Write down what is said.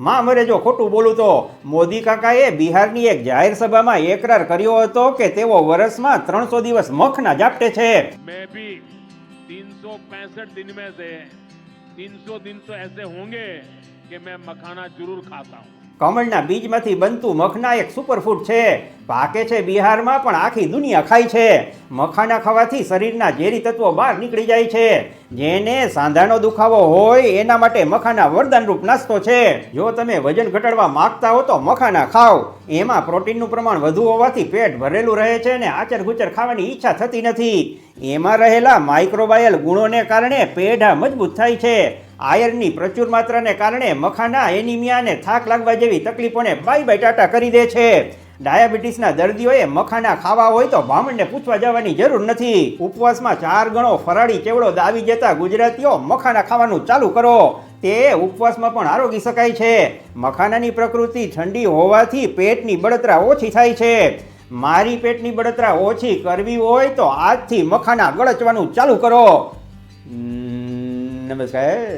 માં મરે જો ખોટું બોલું તો મોદી કાકાએ બિહારની એક જાહેર સભામાં એકરાર કર્યો હતો કે તેઓ વર્ષમાં 300 દિવસ મખના જાપટે છે। मैं भी 365 दिन में से 300 दिन तो ऐसे होंगे कि मैं मखाना जरूर खाता हूँ। કમળના બીજમાંથી બનતું મખના એક સુપરફૂડ છે। પાકે છે બિહારમાં પણ આખી દુનિયા ખાય છે। મખાના ખાવાથી શરીરના ઝેરી તત્વો બહાર નીકળી જાય છે। જેને સાંધાનો દુખાવો હોય એના માટે મખાના વરદાનરૂપ નાસ્તો છે। જો તમે વજન ઘટાડવા માંગતા હો તો મખાના ખાઓ। એમાં પ્રોટીનનું પ્રમાણ વધુ હોવાથી પેટ ભરેલું રહે છે અને આચર ગુચર ખાવાની ઈચ્છા થતી નથી। એમાં રહેલા માઇક્રોબાયલ ગુણોને કારણે પેઢા મજબૂત થાય છે। આયર્નની પ્રચુર માત્રાને કારણે મખાના એનિમિયા અને થાક લાગવા જેવી તકલીફોને બાય બાય ટાટા કરી દે છે। ડાયાબિટીસના દર્દીઓએ મખાના ખાવા હોય તો બ્રાહ્મણને પૂછવા જવાની જરૂર નથી। ઉપવાસમાં 4 ગણો ફરાળી ચેવડો દાવી જતા ગુજરાતીઓ મખાના ખાવાનું ચાલુ કરો। તે ઉપવાસમાં પણ આરોગી શકાય છે। મખાનાની પ્રકૃતિ ઠંડી હોવાથી પેટની બળતરા ઓછી થાય છે। મારી પેટની બળતરા ઓછી કરવી હોય તો આજથી મખાના ગળચવાનું ચાલુ કરો। નમસ્કાર।